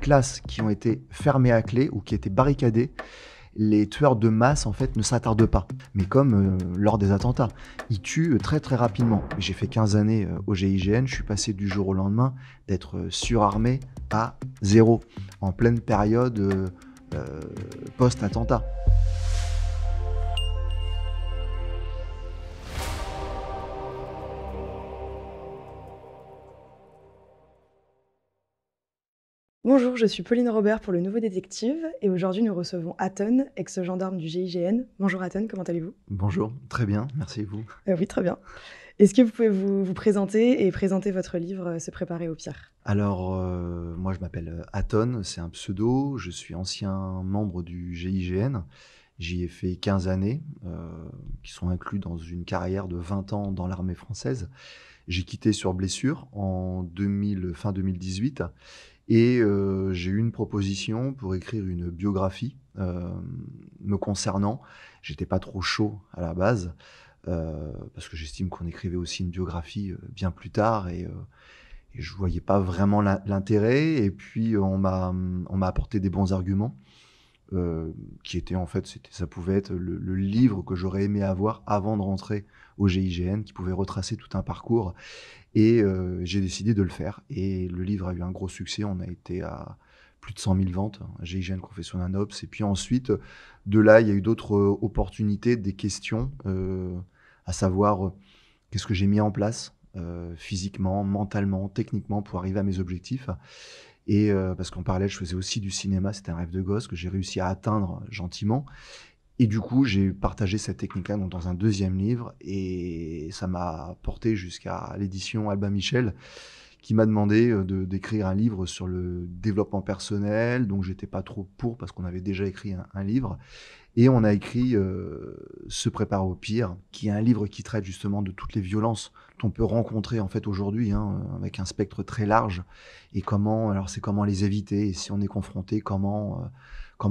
classes qui ont été fermées à clé ou qui étaient barricadées, les tueurs de masse en fait ne s'attardent pas. Mais comme lors des attentats, ils tuent très très rapidement. J'ai fait 15 années au GIGN, je suis passé du jour au lendemain d'être surarmé à zéro, en pleine période post-attentat. Bonjour, je suis Pauline Robert pour Le Nouveau Détective et aujourd'hui nous recevons Aton, ex-gendarme du GIGN. Bonjour Aton, comment allez-vous? Bonjour, très bien, merci et vous. Oui, très bien. Est-ce que vous pouvez vous présenter et présenter votre livre Se préparer au pire? Alors, moi je m'appelle Aton, c'est un pseudo, je suis ancien membre du GIGN. J'y ai fait 15 années, qui sont inclus dans une carrière de 20 ans dans l'armée française. J'ai quitté sur blessure en fin 2018 et j'ai eu une proposition pour écrire une biographie me concernant. J'étais pas trop chaud à la base, parce que j'estime qu'on écrivait aussi une biographie bien plus tard et je voyais pas vraiment l'intérêt. Et puis on m'a apporté des bons arguments qui étaient en fait, ça pouvait être le livre que j'aurais aimé avoir avant de rentrer au GIGN, qui pouvait retracer tout un parcours. Et j'ai décidé de le faire. Et le livre a eu un gros succès. On a été à plus de 100 000 ventes, GIGN Confession d'un Obs. Et puis ensuite, de là, il y a eu d'autres opportunités, des questions, à savoir qu'est-ce que j'ai mis en place physiquement, mentalement, techniquement pour arriver à mes objectifs. Et parce qu'en parallèle, je faisais aussi du cinéma, c'était un rêve de gosse que j'ai réussi à atteindre gentiment. Et du coup, j'ai partagé cette technique-là donc dans un deuxième livre et ça m'a porté jusqu'à l'édition Albin Michel qui m'a demandé d'écrire un livre sur le développement personnel. Donc j'étais pas trop pour parce qu'on avait déjà écrit un livre. Et on a écrit Se préparer au pire, qui est un livre qui traite justement de toutes les violences qu'on peut rencontrer en fait aujourd'hui, avec un spectre très large. Et c'est comment les éviter, et si on est confronté, comment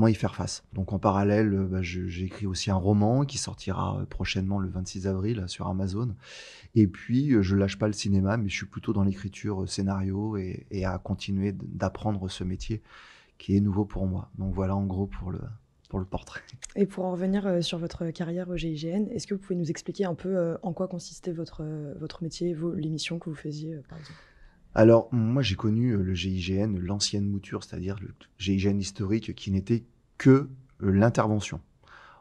y faire face. Donc en parallèle, j'ai écrit aussi un roman qui sortira prochainement le 26 avril sur Amazon. Et puis je lâche pas le cinéma, mais je suis plutôt dans l'écriture scénario et à continuer d'apprendre ce métier qui est nouveau pour moi. Donc voilà en gros pour le portrait. Et pour en revenir sur votre carrière au GIGN, est-ce que vous pouvez nous expliquer un peu en quoi consistait votre métier, les missions que vous faisiez par exemple? Alors, moi, j'ai connu le GIGN, l'ancienne mouture, c'est-à-dire le GIGN historique qui n'était que l'intervention.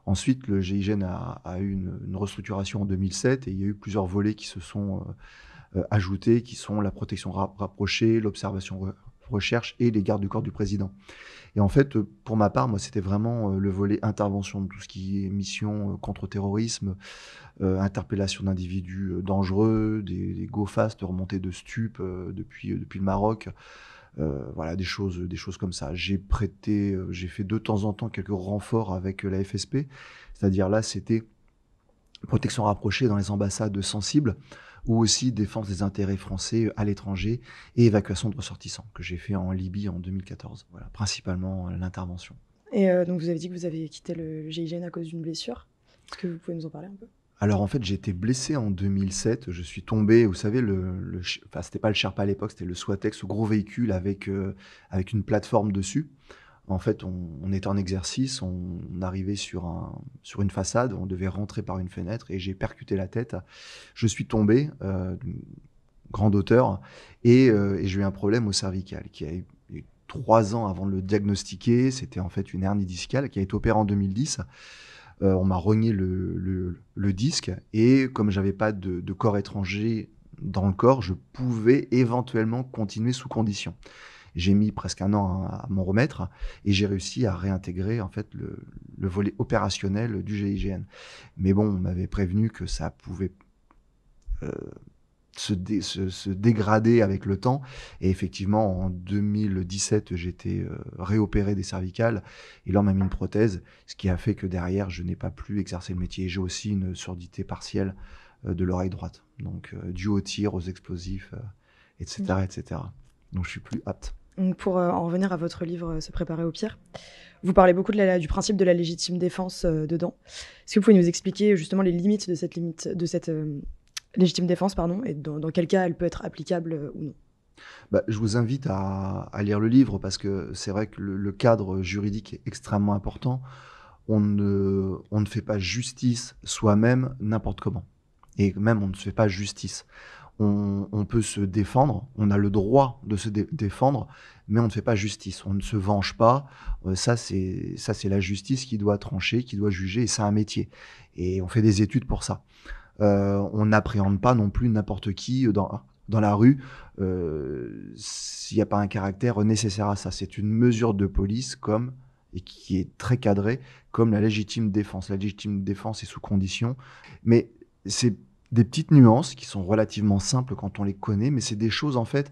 Ensuite, le GIGN a eu une restructuration en 2007 et il y a eu plusieurs volets qui se sont ajoutés, qui sont la protection rapprochée, l'observation recherche et les gardes du corps du président. Et en fait, pour ma part, moi, c'était vraiment le volet intervention de tout ce qui est mission contre-terrorisme, interpellation d'individus dangereux, des go-fast, remontées de stupes depuis le Maroc, voilà, des choses comme ça. J'ai fait de temps en temps quelques renforts avec la FSP, c'est-à-dire là, c'était protection rapprochée dans les ambassades sensibles, ou aussi défense des intérêts français à l'étranger et évacuation de ressortissants, que j'ai fait en Libye en 2014. Voilà, principalement l'intervention. Et donc vous avez dit que vous avez quitté le GIGN à cause d'une blessure. Est-ce que vous pouvez nous en parler un peu? Alors en fait, j'ai été blessé en 2007. Je suis tombé, vous savez, enfin c'était pas le Sherpa à l'époque, c'était le Swatex, ce gros véhicule avec une plateforme dessus. En fait, on était en exercice, on arrivait sur une façade, on devait rentrer par une fenêtre et j'ai percuté la tête. Je suis tombé d'une grande hauteur et j'ai eu un problème au cervical qui a eu 3 ans avant de le diagnostiquer. C'était en fait une hernie discale qui a été opérée en 2010. On m'a rogné le disque et comme j'avais pas de corps étranger dans le corps, je pouvais éventuellement continuer sous condition. J'ai mis presque 1 an à m'en remettre et j'ai réussi à réintégrer en fait le volet opérationnel du GIGN. Mais bon, on m'avait prévenu que ça pouvait euh, se dégrader avec le temps. Et effectivement, en 2017, j'ai été réopéré des cervicales et là, on m'a mis une prothèse, ce qui a fait que derrière, je n'ai pas pu exercer le métier. J'ai aussi une surdité partielle de l'oreille droite, donc dû aux tirs, aux explosifs, etc., etc. Donc, je suis plus apte. Donc pour en revenir à votre livre Se préparer au pire, vous parlez beaucoup du principe de la légitime défense dedans. Est-ce que vous pouvez nous expliquer justement les limites de cette légitime défense, pardon, et dans quel cas elle peut être applicable ou non? Bah, je vous invite à lire le livre parce que c'est vrai que le cadre juridique est extrêmement important. On ne fait pas justice soi-même n'importe comment et même on ne se fait pas justice. On peut se défendre, on a le droit de se défendre, mais on ne fait pas justice. On ne se venge pas. Ça, c'est la justice qui doit trancher, qui doit juger, et c'est un métier. Et on fait des études pour ça. On n'appréhende pas non plus n'importe qui dans la rue s'il n'y a pas un caractère nécessaire à ça. C'est une mesure de police et qui est très cadrée, comme la légitime défense. La légitime défense est sous condition, mais c'est des petites nuances qui sont relativement simples quand on les connaît, mais c'est des choses, en fait,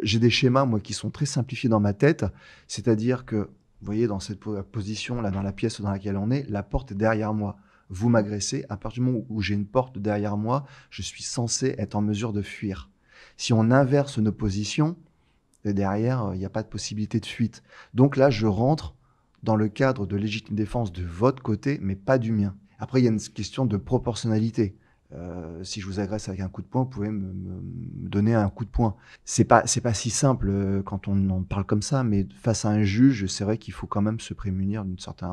j'ai des schémas, moi, qui sont très simplifiés dans ma tête, c'est-à-dire que, vous voyez, dans cette position, là, dans la pièce dans laquelle on est, la porte est derrière moi. Vous m'agressez, à partir du moment où j'ai une porte derrière moi, je suis censé être en mesure de fuir. Si on inverse nos positions, derrière, il n'y a pas de possibilité de fuite. Donc là, je rentre dans le cadre de légitime défense de votre côté, mais pas du mien. Après, il y a une question de proportionnalité. Si je vous agresse avec un coup de poing, vous pouvez me donner un coup de poing. C'est pas si simple quand on en parle comme ça, mais face à un juge, c'est vrai qu'il faut quand même se prémunir d'une certaine...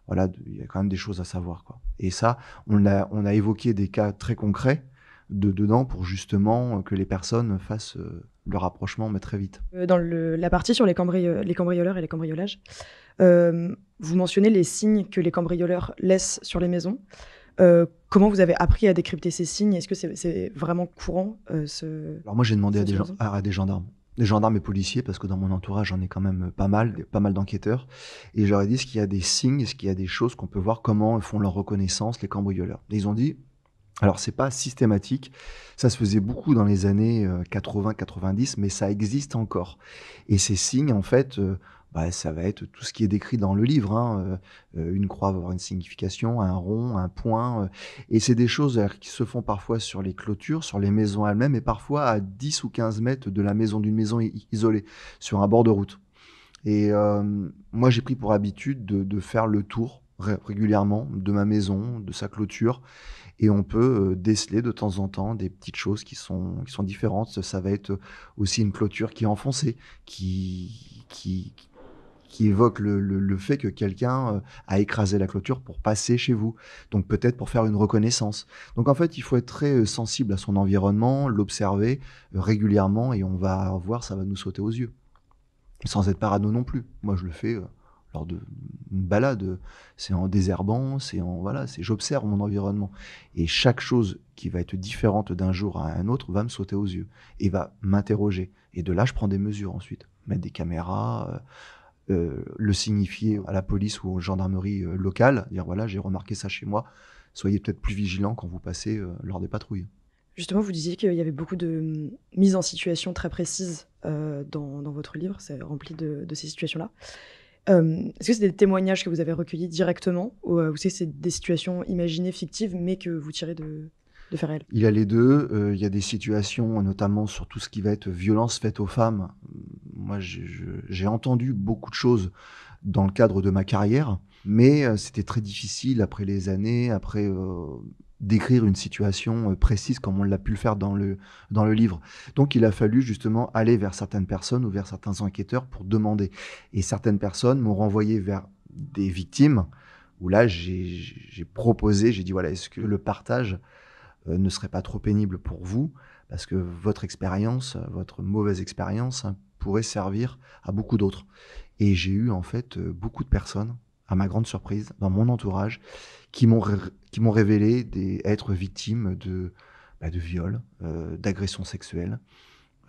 Voilà, il y a quand même des choses à savoir, quoi. Et ça, on a évoqué des cas très concrets dedans pour justement que les personnes fassent le rapprochement, mais très vite. Dans la partie sur les cambrioleurs et les cambriolages, vous mentionnez les signes que les cambrioleurs laissent sur les maisons. Comment vous avez appris à décrypter ces signes? Est-ce que c'est vraiment courant Alors moi, j'ai demandé cette chose? à des gendarmes. Des gendarmes et policiers, parce que dans mon entourage, j'en ai quand même pas mal d'enquêteurs. Et je leur ai dit, est-ce qu'il y a des signes, est-ce qu'il y a des choses qu'on peut voir, comment font leur reconnaissance, les cambrioleurs. Et ils ont dit, alors c'est pas systématique, ça se faisait beaucoup dans les années 80-90, mais ça existe encore. Et ces signes, en fait, ça va être tout ce qui est décrit dans le livre, hein. Une croix va avoir une signification, un rond, un point. Et c'est des choses qui se font parfois sur les clôtures, sur les maisons elles-mêmes, et parfois à 10 ou 15 mètres de la maison, d'une maison isolée, sur un bord de route. Et moi, j'ai pris pour habitude de faire le tour régulièrement de ma maison, de sa clôture, et on peut déceler de temps en temps des petites choses qui sont différentes. Ça va être aussi une clôture qui est enfoncée, qui évoque le fait que quelqu'un a écrasé la clôture pour passer chez vous, donc peut-être pour faire une reconnaissance. Donc en fait, il faut être très sensible à son environnement, l'observer régulièrement, et on va voir, ça va nous sauter aux yeux, sans être parano non plus. Moi, je le fais lors d'une balade, c'est en désherbant, j'observe mon environnement. Et chaque chose qui va être différente d'un jour à un autre va me sauter aux yeux et va m'interroger. Et de là, je prends des mesures ensuite. Mettre des caméras, le signifier à la police ou aux gendarmeries locales, dire voilà, j'ai remarqué ça chez moi, soyez peut-être plus vigilants quand vous passez lors des patrouilles. Justement, vous disiez qu'il y avait beaucoup de mises en situation très précises dans votre livre, c'est rempli de ces situations-là. Est-ce que c'est des témoignages que vous avez recueillis directement ou c'est des situations imaginées, fictives, mais que vous tirez de faits réels? Il y a les deux. Il y a des situations, notamment sur tout ce qui va être violence faite aux femmes. Moi, j'ai entendu beaucoup de choses dans le cadre de ma carrière, mais c'était très difficile après les années, d'écrire une situation précise comme on l'a pu le faire dans le livre. Donc il a fallu justement aller vers certaines personnes ou vers certains enquêteurs pour demander. Et certaines personnes m'ont renvoyé vers des victimes, où là j'ai proposé, j'ai dit voilà, est-ce que le partage ne serait pas trop pénible pour vous, parce que votre expérience, votre mauvaise expérience, hein, pourrait servir à beaucoup d'autres. Et j'ai eu en fait beaucoup de personnes, à ma grande surprise, dans mon entourage, qui m'ont révélé être victimes de viols, d'agressions sexuelles,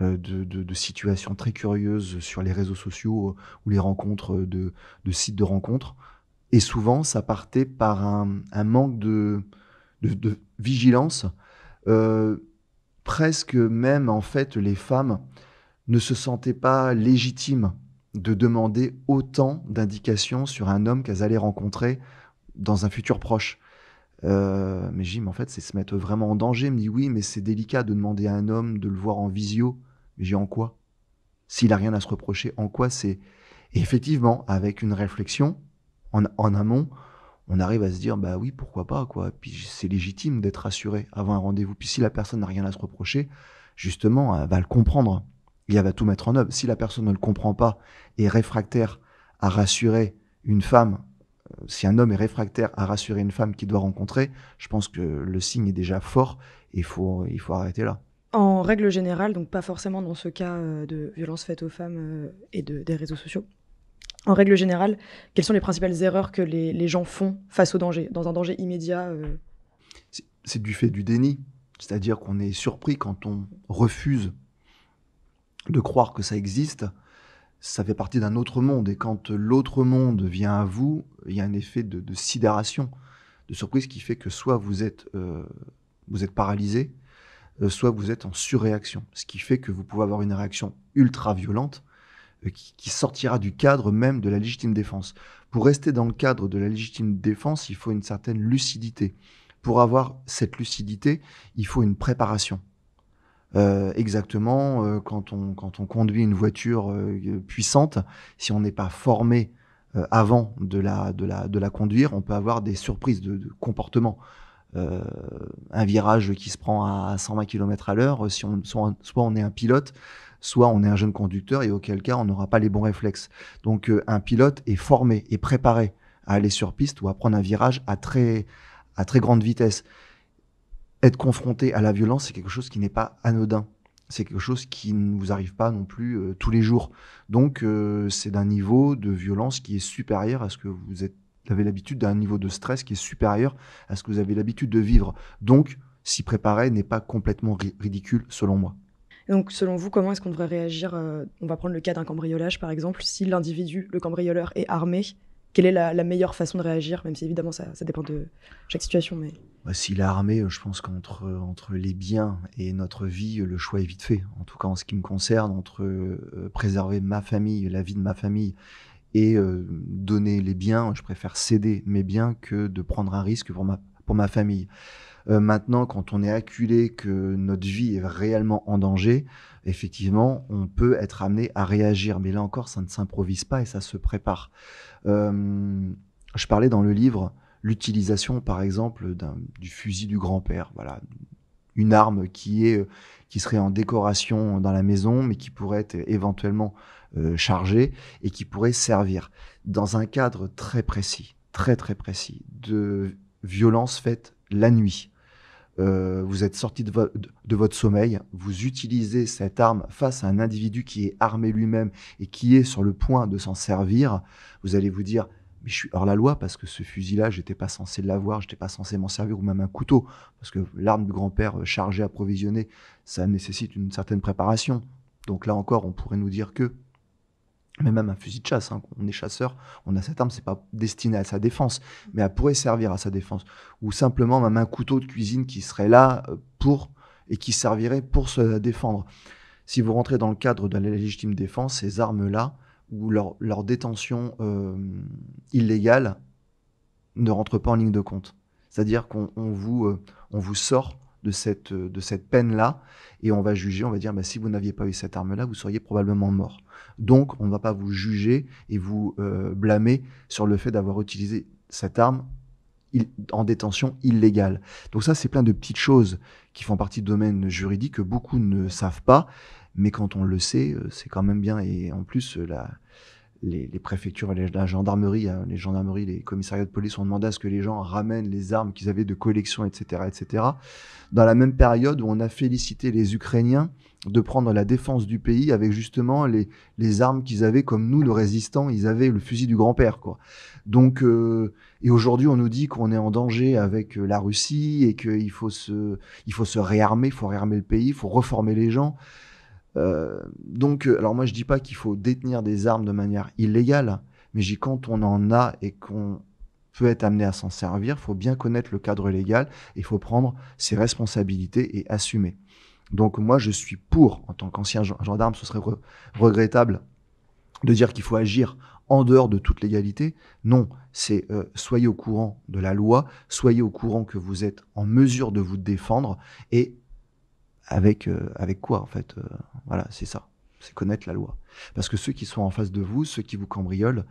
de situations très curieuses sur les réseaux sociaux ou les rencontres de sites de rencontres. Et souvent, ça partait par un manque de vigilance. Euh, Presque même, en fait, les femmes ne se sentaient pas légitimes de demander autant d'indications sur un homme qu'elles allaient rencontrer dans un futur proche. Mais Jim, en fait, c'est se mettre vraiment en danger. Il me dit oui, mais c'est délicat de demander à un homme de le voir en visio. Mais j'ai en quoi? S'il a rien à se reprocher, en quoi c'est... Et effectivement, avec une réflexion en amont, on arrive à se dire bah oui, pourquoi pas, quoi. Puis c'est légitime d'être rassuré avant un rendez-vous. Puis si la personne n'a rien à se reprocher, justement, elle va le comprendre. et elle va tout mettre en œuvre. Si la personne ne le comprend pas et est réfractaire à rassurer une femme, si un homme est réfractaire à rassurer une femme qu'il doit rencontrer, je pense que le signe est déjà fort et il faut arrêter là. En règle générale, donc pas forcément dans ce cas de violence faite aux femmes et des réseaux sociaux, en règle générale, quelles sont les principales erreurs que les gens font face au danger, dans un danger immédiat C'est du fait du déni, c'est-à-dire qu'on est surpris quand on refuse de croire que ça existe. Ça fait partie d'un autre monde, et quand l'autre monde vient à vous, il y a un effet de sidération, de surprise qui fait que soit vous êtes paralysé, soit vous êtes en surréaction, ce qui fait que vous pouvez avoir une réaction ultra violente qui sortira du cadre même de la légitime défense. Pour rester dans le cadre de la légitime défense, il faut une certaine lucidité. Pour avoir cette lucidité, il faut une préparation. Exactement, quand on conduit une voiture puissante, si on n'est pas formé avant de la conduire, on peut avoir des surprises de comportement. Un virage qui se prend à 120 km/h, si soit on est un pilote, soit on est un jeune conducteur, et auquel cas on n'aura pas les bons réflexes. Donc un pilote est formé et préparé à aller sur piste ou à prendre un virage à très grande vitesse. Être confronté à la violence, c'est quelque chose qui n'est pas anodin. C'est quelque chose qui ne vous arrive pas non plus tous les jours. Donc c'est d'un niveau de violence qui est supérieur à ce que vous avez l'habitude, d'un niveau de stress qui est supérieur à ce que vous avez l'habitude de vivre. Donc s'y préparer n'est pas complètement ridicule selon moi. Donc, selon vous, comment est-ce qu'on devrait réagir on va prendre le cas d'un cambriolage, par exemple. Si l'individu, le cambrioleur, est armé, quelle est la meilleure façon de réagir? Même si, évidemment, ça dépend de chaque situation. Mais... S'il est armé, je pense qu'entre les biens et notre vie, le choix est vite fait. En tout cas, en ce qui me concerne, entre préserver ma famille, la vie de ma famille, et donner les biens, je préfère céder mes biens que de prendre un risque pour ma famille. Maintenant, quand on est acculé que notre vie est réellement en danger, effectivement, on peut être amené à réagir. Mais là encore, ça ne s'improvise pas et ça se prépare. Je parlais dans le livre l'utilisation, par exemple, du fusil du grand-père. Voilà, une arme qui serait en décoration dans la maison, mais qui pourrait être éventuellement chargée et qui pourrait servir dans un cadre très précis, très très précis, de violence faite la nuit. Vous êtes sorti de votre sommeil, vous utilisez cette arme face à un individu qui est armé lui-même et qui est sur le point de s'en servir. Vous allez vous dire, mais je suis hors la loi parce que ce fusil-là, j'étais pas censé l'avoir, j'étais pas censé m'en servir, ou même un couteau, parce que l'arme du grand-père chargée, approvisionnée, ça nécessite une certaine préparation. Donc là encore, on pourrait nous dire que, mais même un fusil de chasse, hein, on est chasseur, on a cette arme, c'est pas destiné à sa défense, mais elle pourrait servir à sa défense. Ou simplement même un couteau de cuisine qui serait là et qui servirait pour se défendre. Si vous rentrez dans le cadre de la légitime défense, ces armes-là, ou leur détention illégale, ne rentre pas en ligne de compte. C'est-à-dire qu'on vous sort de cette peine-là, et on va juger, on va dire, si vous n'aviez pas eu cette arme-là, vous seriez probablement mort. Donc, on ne va pas vous juger et vous blâmer sur le fait d'avoir utilisé cette arme en détention illégale. Donc ça, c'est plein de petites choses qui font partie du domaine juridique que beaucoup ne savent pas, mais quand on le sait, c'est quand même bien. Et en plus, les préfectures, la gendarmerie, les commissariats de police ont demandé à ce que les gens ramènent les armes qu'ils avaient de collection, etc., etc. Dans la même période où on a félicité les Ukrainiens de prendre la défense du pays avec justement les armes qu'ils avaient, comme nous, nos résistants, ils avaient le fusil du grand-père, quoi. Donc, et aujourd'hui, on nous dit qu'on est en danger avec la Russie et qu'il faut se réarmer, il faut réarmer le pays, il faut reformer les gens. Donc, alors moi je dis pas qu'il faut détenir des armes de manière illégale, mais quand on en a et qu'on peut être amené à s'en servir, il faut bien connaître le cadre légal et il faut prendre ses responsabilités et assumer. Donc moi je suis pour, en tant qu'ancien gendarme, ce serait regrettable de dire qu'il faut agir en dehors de toute légalité. Non, c'est soyez au courant de la loi, soyez au courant que vous êtes en mesure de vous défendre, et avec quoi en fait, voilà, c'est ça, c'est connaître la loi. Parce que ceux qui sont en face de vous, ceux qui vous cambriolent,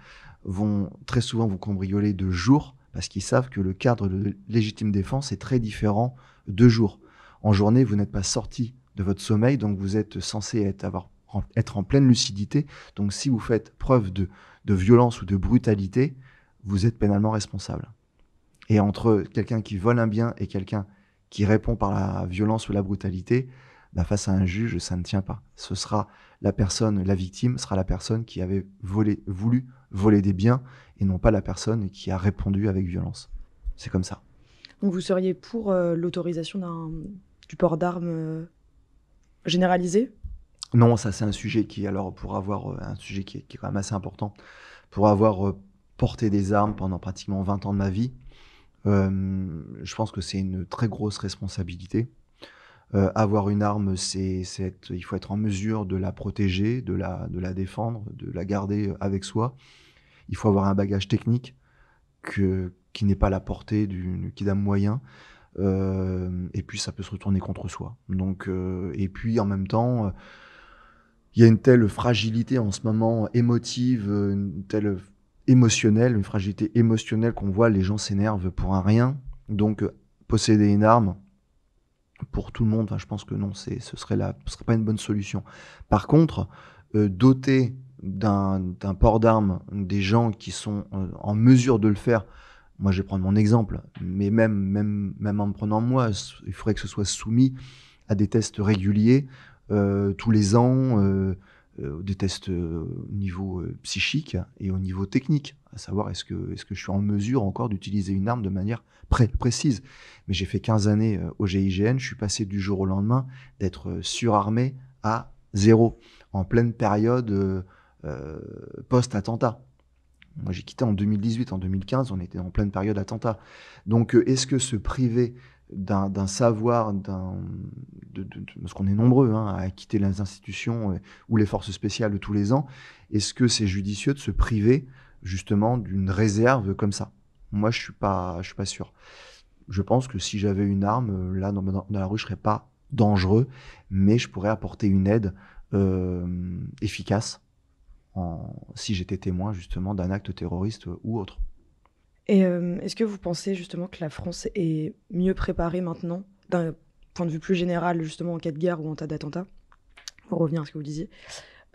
vont très souvent vous cambrioler de jour, parce qu'ils savent que le cadre de légitime défense est très différent de jour. En journée, vous n'êtes pas sorti de votre sommeil, donc vous êtes censé avoir être en pleine lucidité. Donc si vous faites preuve de violence ou de brutalité, vous êtes pénalement responsable. Et entre quelqu'un qui vole un bien et quelqu'un qui répond par la violence ou la brutalité, bah face à un juge, ça ne tient pas. Ce sera la victime sera la personne qui avait voulu voler des biens et non pas la personne qui a répondu avec violence. C'est comme ça. Donc vous seriez pour l'autorisation du port d'armes généralisé? Non, ça c'est un sujet pour avoir un sujet qui est quand même assez important. Pour avoir porté des armes pendant pratiquement 20 ans de ma vie, je pense que c'est une très grosse responsabilité. Avoir une arme, il faut être en mesure de la protéger, de la défendre, de la garder avec soi. Il faut avoir un bagage technique qui n'est pas à la portée du kidam moyen. Et puis ça peut se retourner contre soi. Donc, et puis en même temps, il y a une telle fragilité en ce moment émotive, une telle émotionnelle, une fragilité émotionnelle qu'on voit les gens s'énervent pour un rien. Donc posséder une arme pour tout le monde, je pense que non, ce serait pas une bonne solution. Par contre, doter d'un port d'armes des gens qui sont en mesure de le faire. Moi, je vais prendre mon exemple, mais même en me prenant moi, il faudrait que ce soit soumis à des tests réguliers tous les ans, des tests au niveau psychique et au niveau technique, à savoir est-ce que je suis en mesure encore d'utiliser une arme de manière précise. Mais j'ai fait 15 années au GIGN, je suis passé du jour au lendemain d'être surarmé à 0, en pleine période post-attentat. Moi, j'ai quitté en 2018, en 2015, on était en pleine période attentat. Donc, est-ce que se priver d'un savoir, parce qu'on est nombreux à quitter les institutions ou les forces spéciales tous les ans, est-ce que c'est judicieux de se priver justement d'une réserve comme ça? Moi, je suis pas sûr. Je pense que si j'avais une arme, là, dans la rue, je serais pas dangereux, mais je pourrais apporter une aide efficace si j'étais témoin justement d'un acte terroriste ou autre. Et est-ce que vous pensez justement que la France est mieux préparée maintenant, d'un point de vue plus général, justement en cas de guerre ou en cas d'attentat, pour revenir à ce que vous disiez,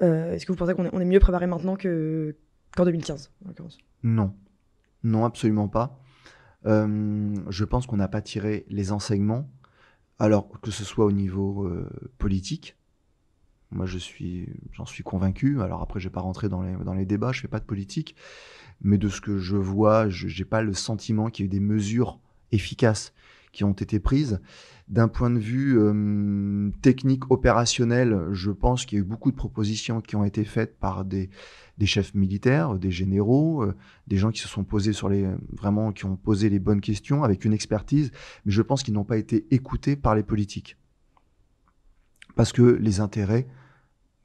est-ce que vous pensez qu'on est mieux préparé maintenant qu'en 2015, en l'occurrence? Non, non, absolument pas. Je pense qu'on n'a pas tiré les enseignements, alors que ce soit au niveau politique. Moi, j'en suis convaincu. Alors après, je vais pas rentrer dans les débats, je fais pas de politique, mais de ce que je vois, j'ai pas le sentiment qu'il y ait eu des mesures efficaces qui ont été prises. D'un point de vue technique, opérationnel, je pense qu'il y a eu beaucoup de propositions qui ont été faites par des chefs militaires, des généraux, des gens qui se sont posés vraiment, qui ont posé les bonnes questions avec une expertise, mais je pense qu'ils n'ont pas été écoutés par les politiques. Parce que les intérêts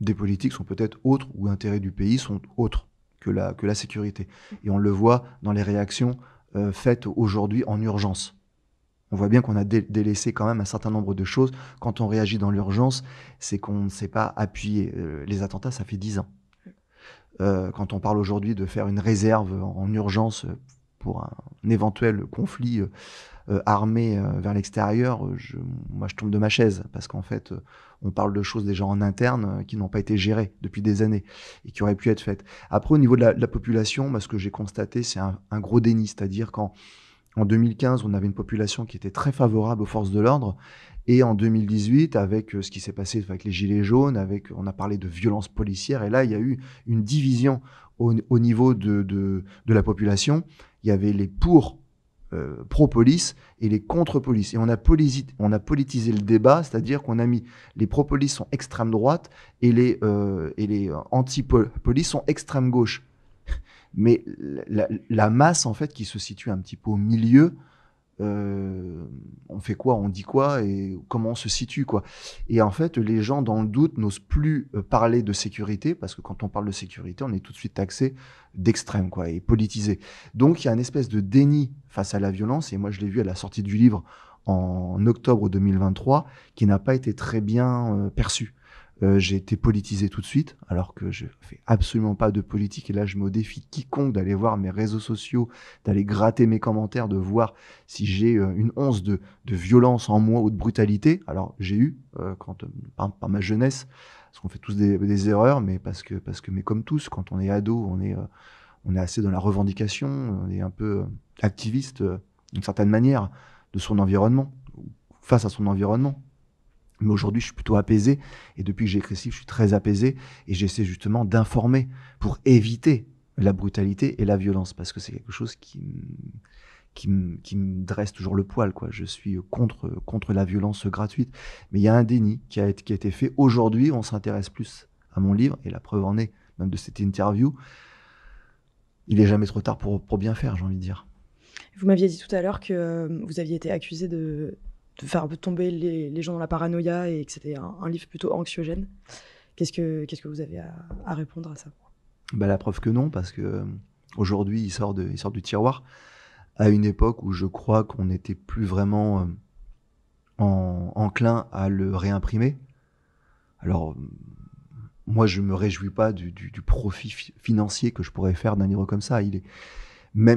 des politiques sont peut-être autres, ou les intérêts du pays sont autres que la sécurité. Et on le voit dans les réactions faites aujourd'hui en urgence. On voit bien qu'on a délaissé quand même un certain nombre de choses. Quand on réagit dans l'urgence, c'est qu'on ne sait pas appuyer. Les attentats, ça fait 10 ans. Quand on parle aujourd'hui de faire une réserve en urgence pour un éventuel conflit armé vers l'extérieur, moi je tombe de ma chaise, parce qu'en fait, on parle de choses déjà en interne qui n'ont pas été gérées depuis des années et qui auraient pu être faites. Après, au niveau de la population, ce que j'ai constaté, c'est un gros déni, c'est-à-dire qu'en 2015, on avait une population qui était très favorable aux forces de l'ordre, et en 2018, avec ce qui s'est passé avec les Gilets jaunes, on a parlé de violence policière, et là, il y a eu une division au niveau de la population. Il y avait les pro-police et les contre-police. Et on a politisé le débat, c'est-à-dire qu'on a mis les pro-police sont extrême droite et les anti-police sont extrême gauche. Mais la masse, en fait, qui se situe un petit peu au milieu, on fait quoi, on dit quoi et comment on se situe, quoi. Et en fait, les gens, dans le doute, n'osent plus parler de sécurité, parce que quand on parle de sécurité, on est tout de suite taxé d'extrême, quoi, et politisé. Donc, il y a une espèce de déni face à la violence, et moi, je l'ai vu à la sortie du livre en octobre 2023, qui n'a pas été très bien perçu. J'ai été politisé tout de suite, alors que je fais absolument pas de politique. Et là, je me défie quiconque d'aller voir mes réseaux sociaux, d'aller gratter mes commentaires, de voir si j'ai une once de violence en moi ou de brutalité. Alors, j'ai eu, par ma jeunesse, parce qu'on fait tous des erreurs, mais mais comme tous, quand on est ado, on est assez dans la revendication, on est un peu activiste d'une certaine manière de son environnement, face à son environnement. Mais aujourd'hui, je suis plutôt apaisé, et depuis que j'ai écrit ce livre, je suis très apaisé, et j'essaie justement d'informer pour éviter la brutalité et la violence, parce que c'est quelque chose qui me dresse toujours le poil, quoi. Je suis contre la violence gratuite. Mais il y a un déni qui a été fait. Aujourd'hui, on s'intéresse plus à mon livre, et la preuve en est, même de cette interview, il est jamais trop tard pour bien faire, j'ai envie de dire. Vous m'aviez dit tout à l'heure que vous aviez été accusé de faire un peu tomber les gens dans la paranoïa et que c'était un livre plutôt anxiogène. Qu'est-ce que vous avez à répondre à ça? Bah, la preuve que non, parce que aujourd'hui, il sort du tiroir à une époque où je crois qu'on n'était plus vraiment enclin à le réimprimer. Alors, moi, je me réjouis pas du profit financier que je pourrais faire d'un livre comme ça. Il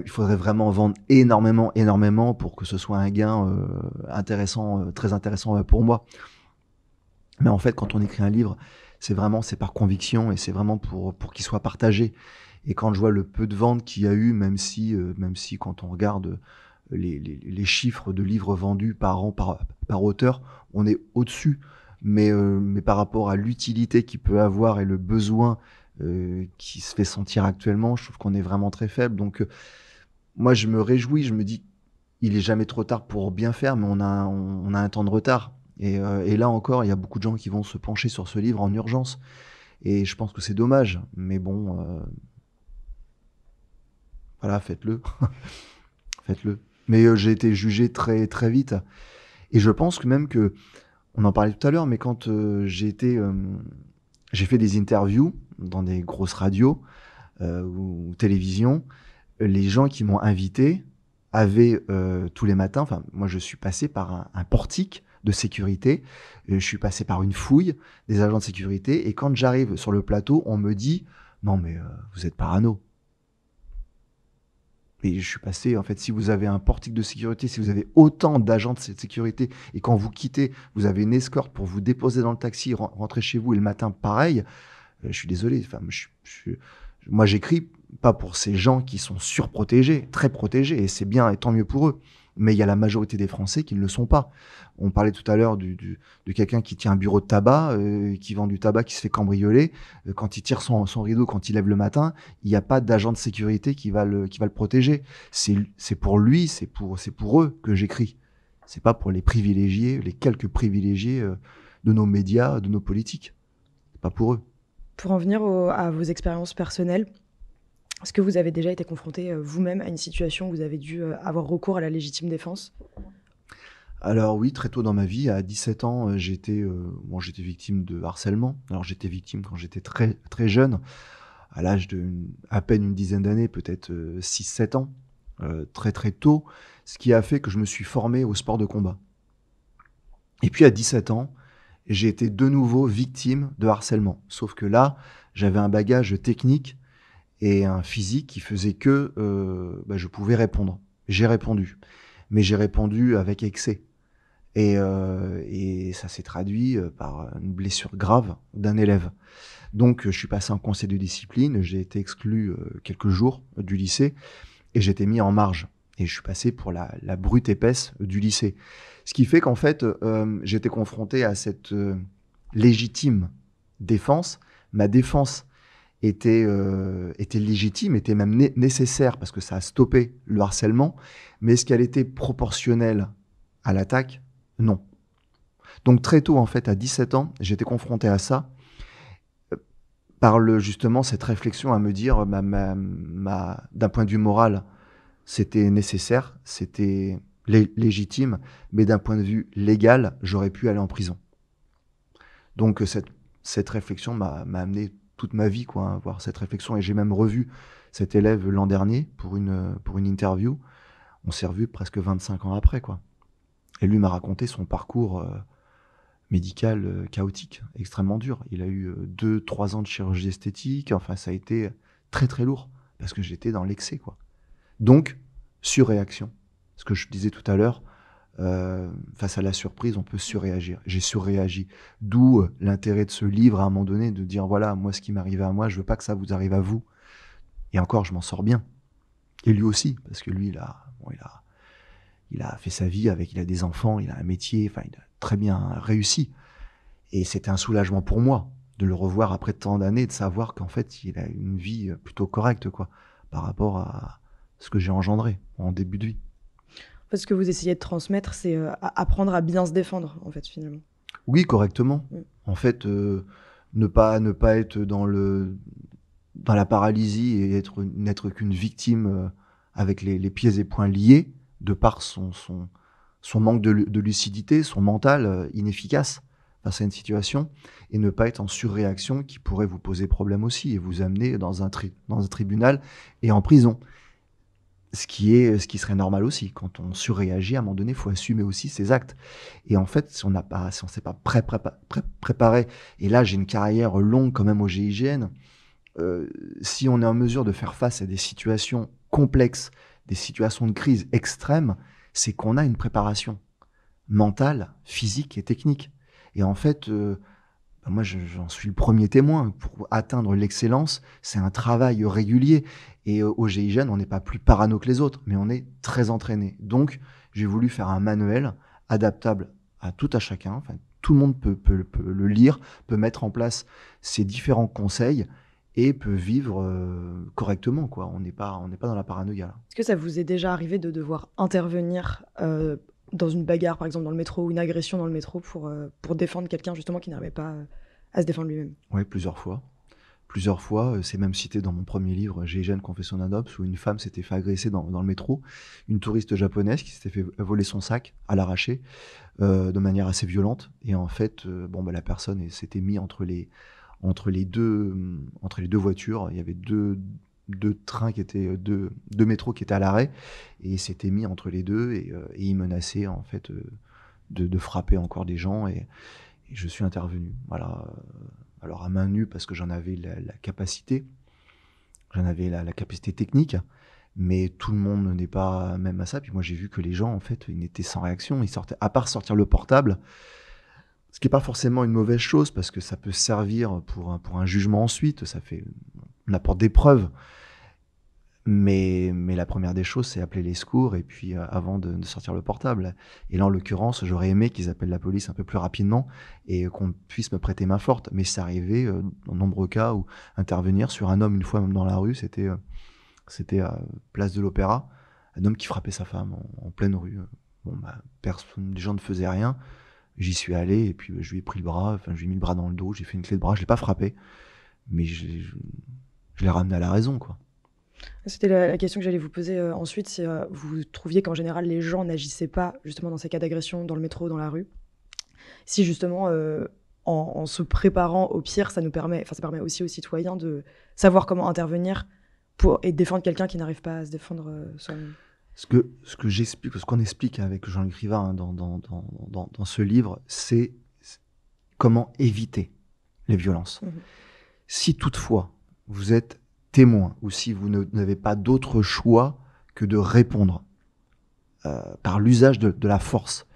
faudrait vraiment vendre énormément pour que ce soit un gain intéressant, très intéressant pour moi. Mais en fait, quand on écrit un livre, c'est par conviction, et c'est vraiment pour qu'il soit partagé. Et quand je vois le peu de ventes qu'il y a eu, même si quand on regarde les chiffres de livres vendus par an, par auteur, on est au-dessus. Mais par rapport à l'utilité qu'il peut avoir et le besoin qui se fait sentir actuellement, je trouve qu'on est vraiment très faible. Donc, moi, je me réjouis, je me dis, il est jamais trop tard pour bien faire, mais on a un temps de retard. Et là encore, il y a beaucoup de gens qui vont se pencher sur ce livre en urgence. Et je pense que c'est dommage. Mais bon, voilà, faites-le. Faites-le. Mais j'ai été jugé très, très vite. Et je pense que même que, on en parlait tout à l'heure, mais quand j'ai fait des interviews dans des grosses radios ou télévisions, les gens qui m'ont invité avaient tous les matins, enfin, moi je suis passé par un portique de sécurité, je suis passé par une fouille des agents de sécurité, et quand j'arrive sur le plateau, on me dit « Non mais vous êtes parano ». Et je suis passé, en fait, si vous avez un portique de sécurité, si vous avez autant d'agents de cette sécurité, et quand vous quittez, vous avez une escorte pour vous déposer dans le taxi, rentrer chez vous, et le matin, pareil, je suis désolé. Enfin, moi, j'écris pas pour ces gens qui sont surprotégés, très protégés, et c'est bien, et tant mieux pour eux. Mais il y a la majorité des Français qui ne le sont pas. On parlait tout à l'heure de quelqu'un qui tient un bureau de tabac, qui vend du tabac, qui se fait cambrioler. Quand il tire son rideau, quand il lève le matin, il n'y a pas d'agent de sécurité qui va le protéger. C'est pour lui, c'est pour eux que j'écris. C'est pas pour les privilégiés, les quelques privilégiés de nos médias, de nos politiques. C'est pas pour eux. Pour en venir à vos expériences personnelles, est-ce que vous avez déjà été confronté vous-même à une situation où vous avez dû avoir recours à la légitime défense? Alors oui, très tôt dans ma vie, à 17 ans, j'étais victime de harcèlement. Alors j'étais victime quand j'étais très, très jeune, à l'âge à peine une dizaine d'années, peut-être 6-7 ans, très très tôt, ce qui a fait que je me suis formé au sport de combat. Et puis à 17 ans, j'ai été de nouveau victime de harcèlement. Sauf que là, j'avais un bagage technique et un physique qui faisait que je pouvais répondre. J'ai répondu. Mais j'ai répondu avec excès. Et ça s'est traduit par une blessure grave d'un élève. Donc, je suis passé en conseil de discipline, j'ai été exclu quelques jours du lycée, et j'ai été mis en marge. Et je suis passé pour la brute épaisse du lycée. Ce qui fait qu'en fait, j'étais confronté à cette légitime défense. Ma défense était légitime, était même nécessaire, parce que ça a stoppé le harcèlement. Mais est-ce qu'elle était proportionnelle à l'attaque? Non. Donc très tôt, en fait, à 17 ans, j'étais confronté à ça, par justement cette réflexion à me dire, d'un point de vue moral, c'était nécessaire, c'était légitime, mais d'un point de vue légal, j'aurais pu aller en prison. Donc cette réflexion m'a amené toute ma vie, quoi, à avoir cette réflexion, et j'ai même revu cet élève l'an dernier pour une interview. On s'est revu presque 25 ans après, quoi. Et lui m'a raconté son parcours médical chaotique, extrêmement dur. Il a eu 2-3 ans de chirurgie esthétique. Enfin, ça a été très très lourd, parce que j'étais dans l'excès, quoi. Donc, surréaction. Ce que je disais tout à l'heure, Face à la surprise, on peut surréagir. J'ai surréagi. D'où l'intérêt de ce livre à un moment donné, de dire voilà, moi, ce qui m'arrivait à moi, je veux pas que ça vous arrive à vous. Et encore, je m'en sors bien. Et lui aussi, parce que lui, il a fait sa vie il a des enfants, il a un métier, enfin, il a très bien réussi. Et c'était un soulagement pour moi de le revoir après tant d'années, de savoir qu'en fait, il a une vie plutôt correcte, quoi, par rapport à ce que j'ai engendré en début de vie. Parce que vous essayez de transmettre, c'est apprendre à bien se défendre, en fait, finalement. Oui, correctement. Mm. En fait, ne pas être dans la paralysie et n'être qu'une victime avec les pieds et poings liés, de par son manque de lucidité, son mental inefficace face à une situation, et ne pas être en surréaction qui pourrait vous poser problème aussi et vous amener dans un tribunal et en prison. Ce qui serait normal aussi. Quand on surréagit, à un moment donné, il faut assumer aussi ses actes. Et en fait, si on s'est pas préparé, et là, j'ai une carrière longue quand même au GIGN, si on est en mesure de faire face à des situations complexes, des situations de crise extrêmes, c'est qu'on a une préparation mentale, physique et technique. Et en fait, moi, j'en suis le premier témoin. Pour atteindre l'excellence, c'est un travail régulier. Et au GIGN, on n'est pas plus parano que les autres, mais on est très entraîné. Donc, j'ai voulu faire un manuel adaptable à tout à chacun. Enfin, tout le monde peut le lire, peut mettre en place ces différents conseils et peut vivre correctement, quoi. On n'est pas dans la paranoïa, là. Est-ce que ça vous est déjà arrivé de devoir intervenir dans une bagarre, par exemple dans le métro, ou une agression dans le métro pour défendre quelqu'un justement qui n'arrivait pas à se défendre lui-même? Oui, plusieurs fois. Plusieurs fois, c'est même cité dans mon premier livre, GIGN Confession d'un Ops, où une femme s'était fait agresser dans le métro, une touriste japonaise qui s'était fait voler son sac à l'arraché, de manière assez violente. Et en fait, la personne s'était mise entre les deux voitures. Il y avait deux trains qui étaient deux métros qui étaient à l'arrêt, et il s'était mis entre les deux et il menaçait en fait de frapper encore des gens, et je suis intervenu. Voilà. Alors à main nue parce que j'en avais la capacité, la capacité technique, mais tout le monde n'est pas même à ça. Puis moi j'ai vu que les gens en fait ils étaient sans réaction, ils sortaient, à part sortir le portable, ce qui n'est pas forcément une mauvaise chose parce que ça peut servir pour un jugement ensuite, on apporte des preuves. Mais la première des choses, c'est appeler les secours et puis avant de sortir le portable. Et là, en l'occurrence, j'aurais aimé qu'ils appellent la police un peu plus rapidement et qu'on puisse me prêter main forte. Mais c'est arrivé dans de nombreux cas où intervenir sur un homme une fois même dans la rue, c'était à Place de l'Opéra, un homme qui frappait sa femme en pleine rue. Les gens ne faisaient rien. J'y suis allé et puis je lui ai pris le bras, enfin je lui ai mis le bras dans le dos, j'ai fait une clé de bras, je l'ai pas frappé, mais je l'ai ramené à la raison, quoi. C'était la question que j'allais vous poser ensuite. C'est, vous trouviez qu'en général, les gens n'agissaient pas justement dans ces cas d'agression dans le métro, dans la rue. Si justement, en se préparant au pire, ça permet aussi aux citoyens de savoir comment intervenir et défendre quelqu'un qui n'arrive pas à se défendre soi-même. Ce qu'on explique avec Jean-Luc Rivard hein, dans ce livre, c'est comment éviter les violences. Mmh. Si toutefois vous êtes témoin ou si vous n'avez pas d'autre choix que de répondre par l'usage de la force,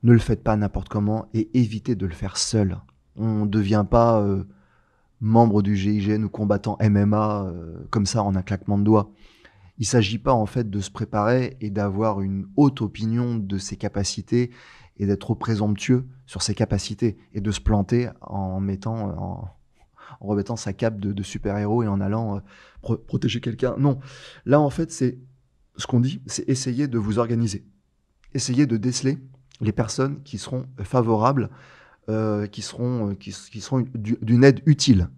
ne le faites pas n'importe comment et évitez de le faire seul. On ne devient pas membre du GIGN ou combattant MMA comme ça en un claquement de doigts. Il ne s'agit pas en fait de se préparer et d'avoir une haute opinion de ses capacités et d'être trop présomptueux sur ses capacités et de se planter en remettant sa cape de super-héros et en allant protéger quelqu'un. Non, là en fait c'est ce qu'on dit, c'est essayer de vous organiser. Essayez de déceler les personnes qui seront favorables, qui seront d'une aide utile.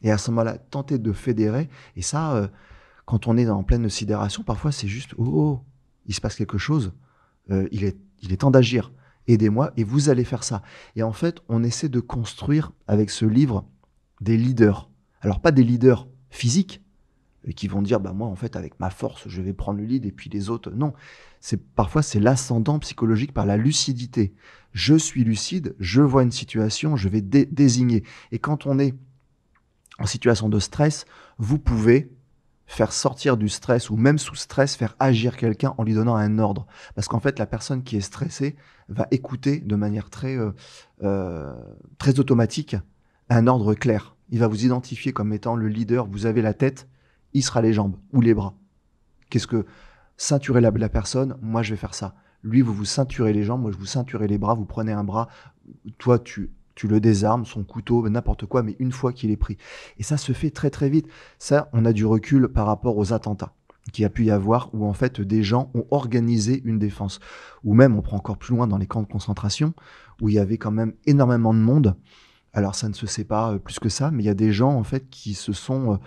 Et à ce moment-là, tentez de fédérer. Et ça, quand on est en pleine sidération, parfois c'est juste oh, il se passe quelque chose, il est temps d'agir. Aidez-moi et vous allez faire ça. Et en fait, on essaie de construire avec ce livre des leaders. Alors pas des leaders physiques qui vont dire moi en fait avec ma force je vais prendre le lead et puis les autres non. Parfois c'est l'ascendant psychologique par la lucidité. Je suis lucide, je vois une situation, je vais désigner. Et quand on est en situation de stress, vous pouvez faire sortir du stress ou même sous stress, faire agir quelqu'un en lui donnant un ordre. Parce qu'en fait, la personne qui est stressée va écouter de manière heu, très automatique un ordre clair. Il va vous identifier comme étant le leader, vous avez la tête, il sera les jambes ou les bras. Qu'est-ce que ceinturez la personne, moi je vais faire ça. Lui, vous vous ceinturez les jambes, moi je vous ceinturez les bras, vous prenez un bras, toi tu le désarmes, son couteau, n'importe quoi, mais une fois qu'il est pris. Et ça se fait très très vite. Ça, on a du recul par rapport aux attentats qu'il y a pu y avoir, où en fait des gens ont organisé une défense. Ou même, on prend encore plus loin dans les camps de concentration, où il y avait quand même énormément de monde. Alors ça ne se sait pas plus que ça, mais il y a des gens en fait qui se sont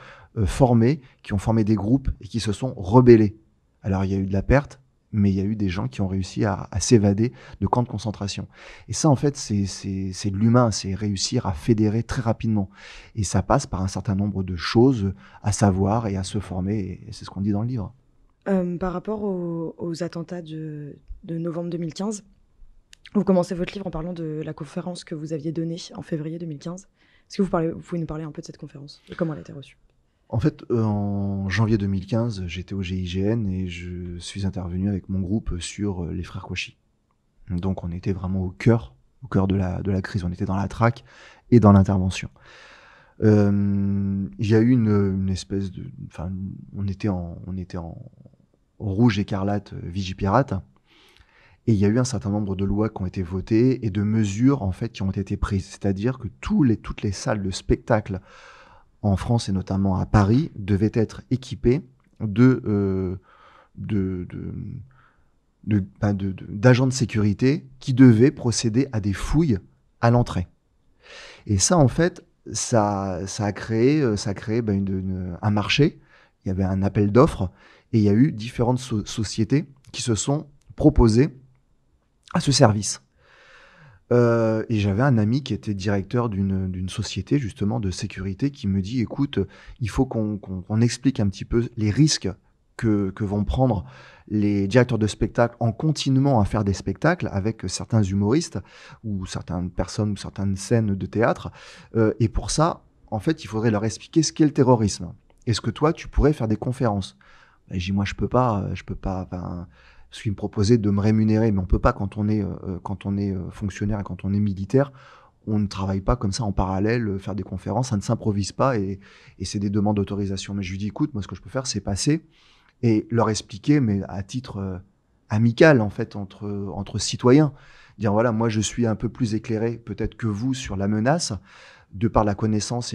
formés, qui ont formé des groupes et qui se sont rebellés. Alors il y a eu de la perte, mais il y a eu des gens qui ont réussi à s'évader de camps de concentration. Et ça en fait c'est de l'humain, c'est réussir à fédérer très rapidement. Et ça passe par un certain nombre de choses à savoir et à se former, et c'est ce qu'on dit dans le livre. Par rapport aux attentats de novembre 2015, vous commencez votre livre en parlant de la conférence que vous aviez donnée en février 2015. Est-ce que vous pouvez nous parler un peu de cette conférence et comment elle a été reçue? En fait, en janvier 2015, j'étais au GIGN et je suis intervenu avec mon groupe sur les frères Kouachi. Donc on était vraiment au cœur de la crise. On était dans la traque et dans l'intervention. Il y a eu une espèce de... Enfin, on était en rouge écarlate Vigipirate. Et il y a eu un certain nombre de lois qui ont été votées et de mesures en fait qui ont été prises. C'est-à-dire que toutes les salles de spectacle en France et notamment à Paris devaient être équipées de, d'agents de sécurité qui devaient procéder à des fouilles à l'entrée. Et ça, en fait, ça a créé un marché. Il y avait un appel d'offres et il y a eu différentes sociétés qui se sont proposées à ce service. Et j'avais un ami qui était directeur d'une société justement de sécurité qui me dit: «Écoute, il faut qu'on explique un petit peu les risques que vont prendre les directeurs de spectacle en continuant à faire des spectacles avec certains humoristes ou certaines personnes ou certaines scènes de théâtre, et pour ça, en fait, il faudrait leur expliquer ce qu'est le terrorisme. Est-ce que toi, tu pourrais faire des conférences?» Et j'ai dit: «Moi, je peux pas, enfin», parce qu'il me proposait de me rémunérer, mais on peut pas quand on est fonctionnaire et quand on est militaire, on ne travaille pas comme ça en parallèle, faire des conférences, ça ne s'improvise pas et c'est des demandes d'autorisation. Mais je lui dis: «Écoute, moi, ce que je peux faire, c'est passer et leur expliquer, mais à titre amical, en fait, entre citoyens. Dire voilà, moi, je suis un peu plus éclairé peut-être que vous sur la menace, de par la connaissance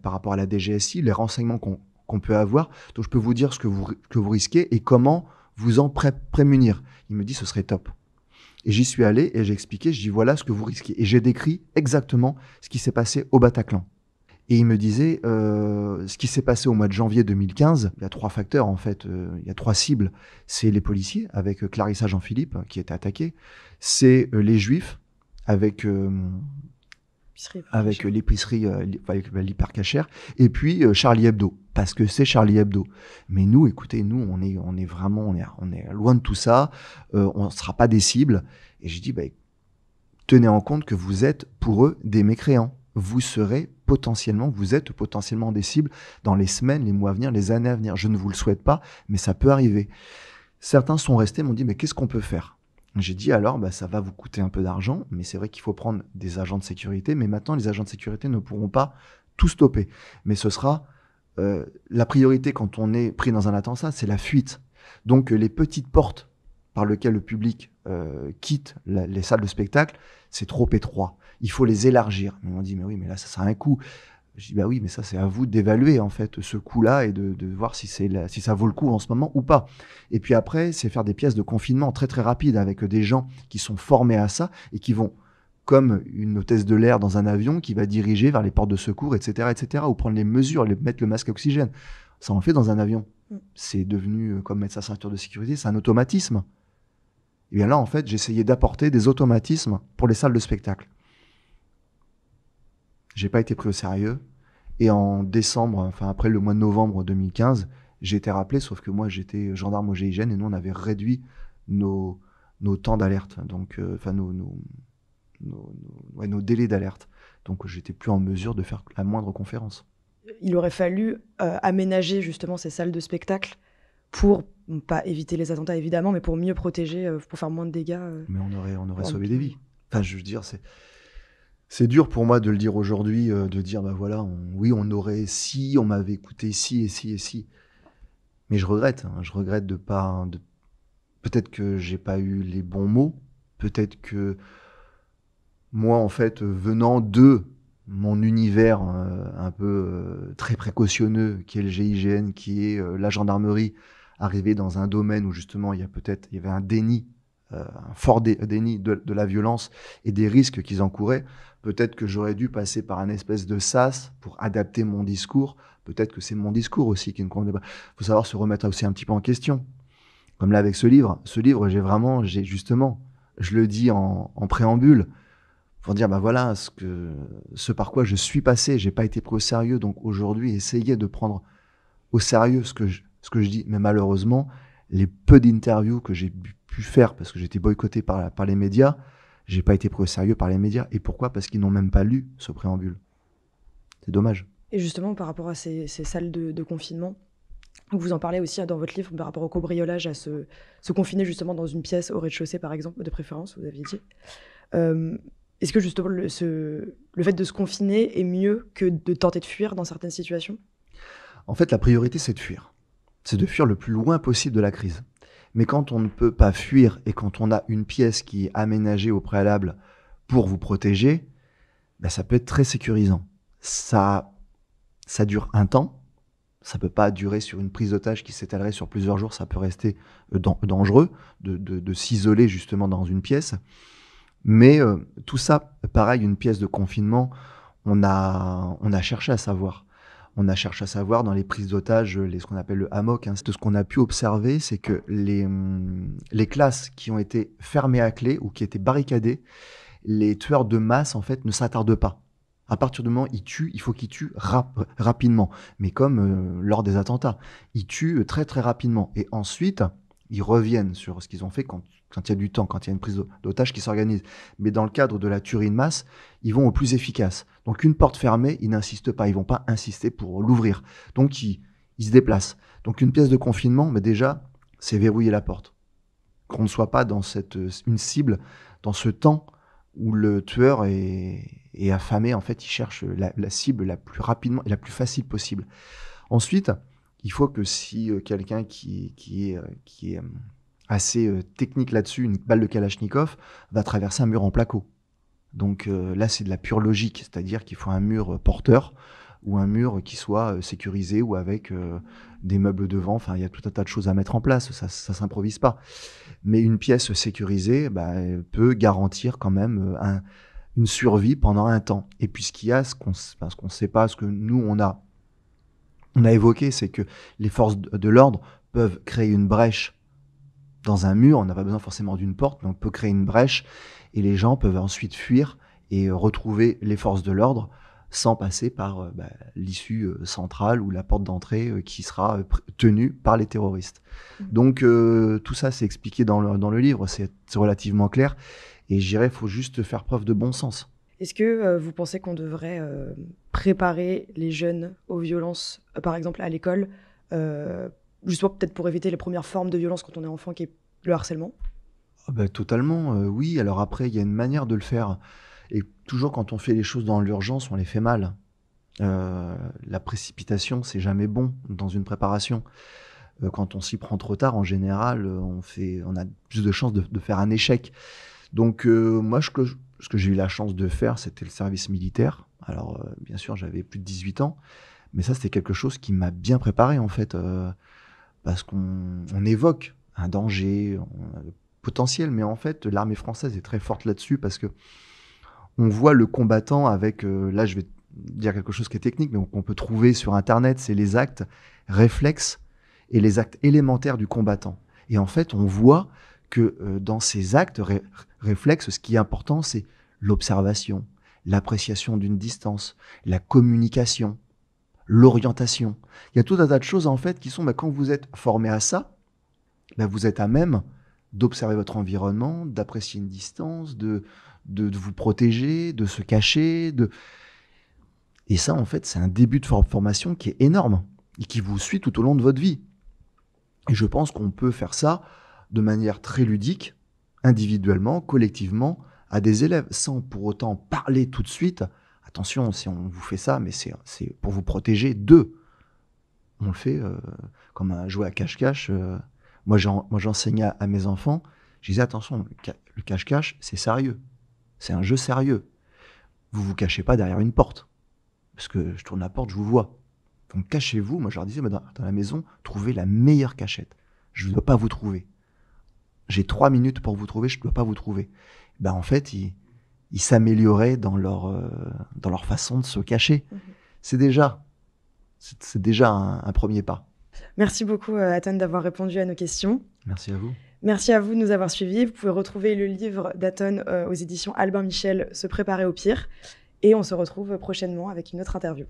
par rapport à la DGSI, les renseignements qu'on peut avoir. Donc, je peux vous dire ce que vous risquez et comment vous en prémunir.» Il me dit: «Ce serait top.» Et j'y suis allé et j'ai expliqué, je dis: «Voilà ce que vous risquez.» Et j'ai décrit exactement ce qui s'est passé au Bataclan. Et il me disait, ce qui s'est passé au mois de janvier 2015, il y a 3 facteurs en fait, il y a 3 cibles. C'est les policiers avec Clarissa Jean-Philippe qui était attaqué. C'est les juifs avec, avec l'épicerie, avec l'hypercachère. Et puis Charlie Hebdo, parce que c'est Charlie Hebdo. Mais nous, écoutez, nous, on est vraiment, on est loin de tout ça. On ne sera pas des cibles. Et j'ai dit: bah, tenez en compte que vous êtes pour eux des mécréants. Vous êtes potentiellement des cibles dans les semaines, les mois à venir, les années à venir. Je ne vous le souhaite pas, mais ça peut arriver. Certains sont restés, m'ont dit: mais qu'est-ce qu'on peut faire? J'ai dit: alors, bah, ça va vous coûter un peu d'argent, mais c'est vrai qu'il faut prendre des agents de sécurité. Mais maintenant, les agents de sécurité ne pourront pas tout stopper. Mais ce sera la priorité quand on est pris dans un attentat, c'est la fuite. Donc, les petites portes par lesquelles le public quitte les salles de spectacle, c'est trop étroit. Il faut les élargir. Ils m'ont dit: mais oui, mais là, ça a un coût. Je dis: bah oui, mais ça, c'est à vous d'évaluer, en fait, ce coût-là et de voir si ça vaut le coup en ce moment ou pas. Et puis après, c'est faire des pièces de confinement très, très rapides avec des gens qui sont formés à ça et qui vont, comme une hôtesse de l'air dans un avion, qui va diriger vers les portes de secours, etc., ou prendre les mesures, mettre le masque à oxygène. Ça, on le fait dans un avion. C'est devenu, comme mettre sa ceinture de sécurité, c'est un automatisme. Et bien là, en fait, j'essayais d'apporter des automatismes pour les salles de spectacle. J'ai pas été pris au sérieux. Et en décembre, enfin après le mois de novembre 2015, j'ai été rappelé, sauf que moi j'étais gendarme au GIGN et nous on avait réduit nos temps d'alerte, donc enfin nos délais d'alerte. Donc j'étais plus en mesure de faire la moindre conférence. il aurait fallu aménager justement ces salles de spectacle pour pas éviter les attentats évidemment, mais pour mieux protéger, pour faire moins de dégâts. Mais on aurait En sauvé des vies. Enfin, je veux dire, c'est dur pour moi de le dire aujourd'hui, de dire, bah voilà, oui, on aurait si, on m'avait écouté si et si et si. Mais je regrette, hein, je regrette de pas, peut-être que j'ai pas eu les bons mots, peut-être que moi, en fait, venant de mon univers un peu très précautionneux, qui est le GIGN, qui est la gendarmerie, arrivé dans un domaine où justement il y avait un déni, un fort déni de la violence et des risques qu'ils encouraient. Peut-être que j'aurais dû passer par un espèce de sas pour adapter mon discours. Peut-être que c'est mon discours aussi qui ne convenait pas. Il faut savoir se remettre aussi un petit peu en question. Comme là avec ce livre, j'ai justement, je le dis en préambule, pour dire, bah voilà, ce par quoi je suis passé, j'ai pas été pris au sérieux, donc aujourd'hui, essayez de prendre au sérieux ce que je dis. Mais malheureusement, les peu d'interviews que j'ai pu faire, parce que j'étais boycotté par les médias, j'ai pas été pris au sérieux par les médias. Et pourquoi? Parce qu'ils n'ont même pas lu ce préambule. C'est dommage. Et justement, par rapport à ces salles de confinement, vous en parlez aussi dans votre livre par rapport au cambriolage, à se confiner justement dans une pièce au rez-de-chaussée, par exemple, de préférence, vous aviez dit. Est-ce que justement le fait de se confiner est mieux que de tenter de fuir dans certaines situations? En fait, la priorité, c'est de fuir. C'est de fuir le plus loin possible de la crise. Mais quand on ne peut pas fuir et quand on a une pièce qui est aménagée au préalable pour vous protéger, ben ça peut être très sécurisant. Ça dure un temps. Ça peut pas durer sur une prise d'otage qui s'étalerait sur plusieurs jours. Ça peut rester dangereux de s'isoler justement dans une pièce. Mais tout ça, pareil, une pièce de confinement, on a cherché à savoir. On a cherché à savoir dans les prises d'otages, ce qu'on appelle le hammock. Hein. Ce qu'on a pu observer, c'est que les classes qui ont été fermées à clé ou qui étaient barricadées, les tueurs de masse, en fait, ne s'attardent pas. À partir du moment où ils tuent, il faut qu'ils tuent rapidement. Mais comme lors des attentats, ils tuent très très rapidement. Et ensuite, ils reviennent sur ce qu'ils ont fait quand il y a du temps, quand il y a une prise d'otage qui s'organise. Mais dans le cadre de la tuerie de masse, ils vont au plus efficace. Donc une porte fermée, ils n'insistent pas, ils vont pas insister pour l'ouvrir. Donc ils se déplacent. Donc une pièce de confinement, mais déjà, c'est verrouiller la porte. Qu'on ne soit pas dans une cible, dans ce temps où le tueur est affamé, en fait, il cherche la cible la plus rapidement et la plus facile possible. Ensuite, il faut que si quelqu'un qui est assez technique là-dessus, une balle de Kalachnikov, va traverser un mur en placo. Donc là, c'est de la pure logique, c'est-à-dire qu'il faut un mur porteur ou un mur qui soit sécurisé ou avec des meubles devant. Enfin, il y a tout un tas de choses à mettre en place, ça s'improvise pas. Mais une pièce sécurisée peut garantir quand même une survie pendant un temps. Et puis ce qu'il y a, ce qu'on ne sait pas, ce que nous, on a évoqué, c'est que les forces de l'ordre peuvent créer une brèche dans un mur. On n'a pas besoin forcément d'une porte, mais on peut créer une brèche et les gens peuvent ensuite fuir et retrouver les forces de l'ordre sans passer par l'issue centrale ou la porte d'entrée qui sera tenue par les terroristes. Donc tout ça, c'est expliqué dans le livre, c'est relativement clair. Et je dirais, il faut juste faire preuve de bon sens. Est-ce que vous pensez qu'on devrait préparer les jeunes aux violences, par exemple à l'école, justement peut-être pour éviter les premières formes de violence quand on est enfant, qui est le harcèlement? Totalement, oui. Alors après, il y a une manière de le faire. Et toujours quand on fait les choses dans l'urgence, on les fait mal. La précipitation, c'est jamais bon dans une préparation. Quand on s'y prend trop tard, en général, on a plus de chances de faire un échec. Donc moi, ce que j'ai eu la chance de faire, c'était le service militaire. Alors bien sûr, j'avais plus de 18 ans, mais ça, c'était quelque chose qui m'a bien préparé en fait, parce qu'on évoque un danger potentiel, mais en fait, l'armée française est très forte là-dessus parce que on voit le combattant avec, là je vais dire quelque chose qui est technique, mais qu'on peut trouver sur Internet, c'est les actes réflexes et les actes élémentaires du combattant. Et en fait, on voit que dans ces actes réflexes, ce qui est important, c'est l'observation, l'appréciation d'une distance, la communication, l'orientation. Il y a tout un tas de choses en fait qui sont, quand vous êtes formé à ça, vous êtes à même d'observer votre environnement, d'apprécier une distance, de vous protéger, de se cacher. Et ça, en fait, c'est un début de formation qui est énorme et qui vous suit tout au long de votre vie. Et je pense qu'on peut faire ça de manière très ludique, individuellement, collectivement, à des élèves, sans pour autant parler tout de suite. Attention, si on vous fait ça, mais c'est pour vous protéger d'eux. On le fait comme un jouet à cache-cache. Moi, j'enseignais à mes enfants, je disais attention, le cache-cache, c'est sérieux. C'est un jeu sérieux. Vous vous cachez pas derrière une porte. Parce que je tourne la porte, je vous vois. Donc cachez-vous. Moi, je leur disais, dans la maison, trouvez la meilleure cachette. Je ne dois pas vous trouver. J'ai 3 minutes pour vous trouver, je ne dois pas vous trouver. Ben, en fait, ils s'amélioraient dans leur façon de se cacher. Mmh. C'est déjà un premier pas. Merci beaucoup, Athan, d'avoir répondu à nos questions. Merci à vous. Merci à vous de nous avoir suivis. Vous pouvez retrouver le livre d'Athan aux éditions Albin Michel, Se préparer au pire. Et on se retrouve prochainement avec une autre interview.